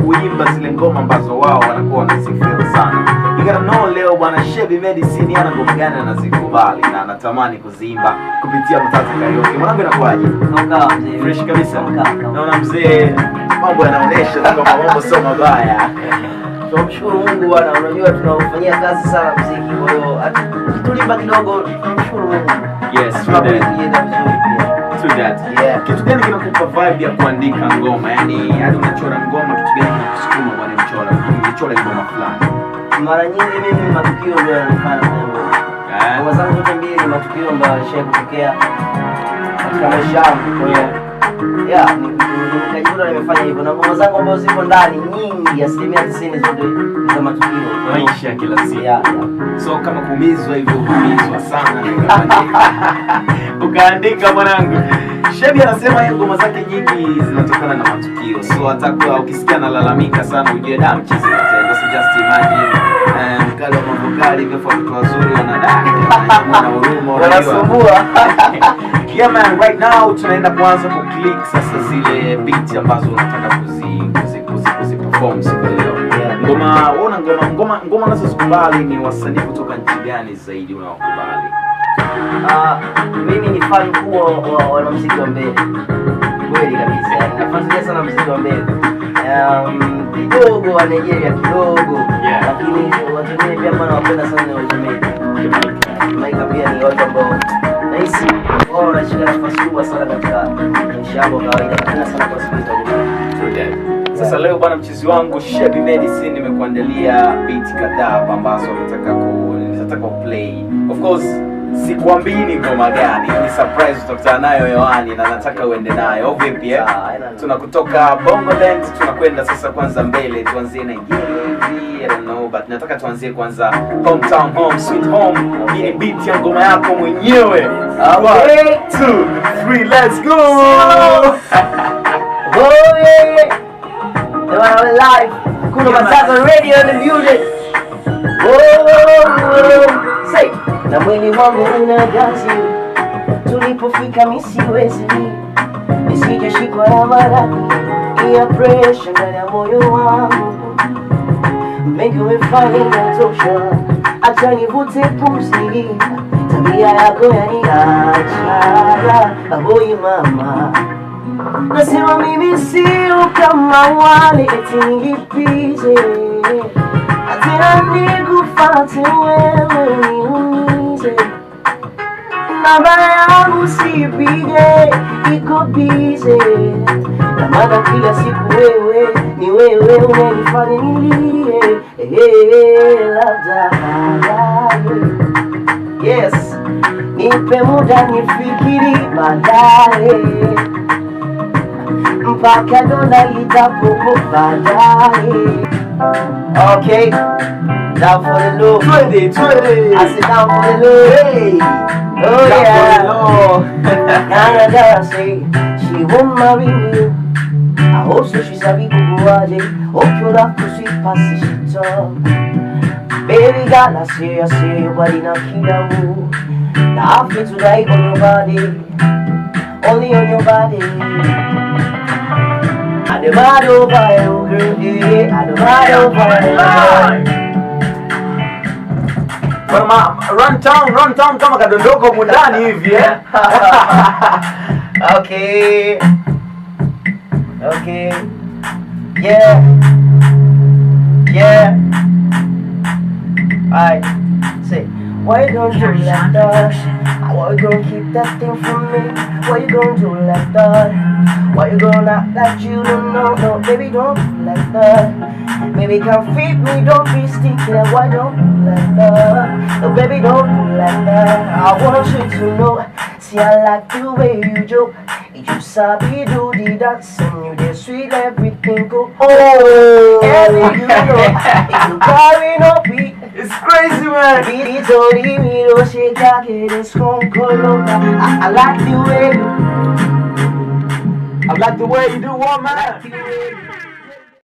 kuimba zile ngoma ambazo wao wanakuwa wanazifeel sana. You gotta know leo bwana Shebi Medicine ana ngoma gani anazikubali na anatamani kuziimba kupitia Mtata Karaoke. Mwanangu inakuaje? Naona mzee. Fresh kabisa. Naona mzee mambo yanaonesha kwamba mambo sio mabaya. Tunamshukuru Mungu bwana, unajua tunafanyia kazi sana muziki, kwa hiyo tulimba kidogo, tunamshukuru Mungu. Yes, tunakwenda vizuri pia. To that. Yeah. Kitu gani kinakupa vibe ya kuandika ngoma? Yaani hadi unachora ngoma, kitu gani kinakusukuma bwana mchora ngoma fulani? Mara nyingi mimi matukio ndio yananifanya ngoma. Ngoma zangu zote mbili ni matukio ambayo yalishawahi kutokea katika maisha yangu. Kwa hiyo nikajikuta nimefanya hivyo, na ngoma zangu ambazo zipo ndani nyingi, 90% zote ni za matukio maisha kila siku. So kama kuumizwa hivyo kuumizwa sana ukaandika mwanangu. Shebi anasema yeye ngoma zake nyingi zinatokana na matukio. So hata kwa ukisikia analalamika sana ujue damu chizi kitendo. So just imagine mkali wa mavokali hivyo watu wazuri wanadai na huruma wanasumbua. Yeah man, right now tunaenda kuanza kuclick sasa zile beats ambazo unataka kuziperform siku leo. Ngoma unazozikubali ni wasanii kutoka nchi gani zaidi unawakubali? Mimi ni fan kubwa wa wanamuziki wa mbele. Kweli kabisa. Nafuatilia sana muziki wa mbele. Kidogo wa Nigeria kidogo. Lakini watu wengine pia mbona wapenda sana wa Jamaica. Jamaica pia ni watu ambao nahisi wao wanashika nafasi kubwa sana katika maisha yao kawaida. Napenda sana kusikiliza Jamaica. Sasa leo bwana mchizi wangu Shebi Medicine nimekuandalia beat kadhaa ambazo nitataka play. Of course sikuambii ni ngoma gani, ni surprise tutakutana nayo hewani na nataka uende nayo. Vipi tunakutoka Bongoland tunakwenda sasa kwanza mbele, tuanzie Nigeria hivi, I don't know, but nataka tuanzie kwanza hometown home sweet home. Hii ni beat ya ngoma yako mwenyewe. 1 2 3 let's go. Oh yeah. We're live. Kuna Mtata Radio in the music. Oh, say. Na mwili wangu unagazi, tulipofika misiwezi, nisijashikwa na maradhi ya pressure ndani ya moyo wangu. Mengi umefanya inatosha, acha nivute pumzi, tabia yako yaniacha boy mama. Nasema mimi sio kama wale eti nilipize, atena nikufate wewe niumize. Namba yangu sipige, iko busy, na maana kila siku wewe ni wewe unanifanya nilie. Labda yes, nipe muda nifikiri baadaye, mpaka donda litapopo baadaye. Okay, down for the low. 20. I sit down for the low. Hey. Oh down yeah. For the low. Canada say she won't marry me. I hope so she's a big boy. Hope you love to sweet past she talk. Baby girl, I say your body not kill you. Now I feel to die on your body, only on your body. I demand over you, girl, yeah. I demand over you. Run town kama kadondoko mundani hivi Okay. Yeah. Alright. Say, why you gonna do like that? Why you gonna keep that thing from me? Why you gonna do like that? Why you gonna act like you don't know? No, baby, don't do like that. Baby, come feed me, don't be sticky. Why don't do like that? No, baby, don't do like that. I want you to know. See, I like the way you joke. You sabi do the dance and you the sweet everything go. Oh, every you know. If you carry no beat, it's crazy, man. Beat only me, no shake jacket, it's strong color. I like the way you. I like the way you do, what man?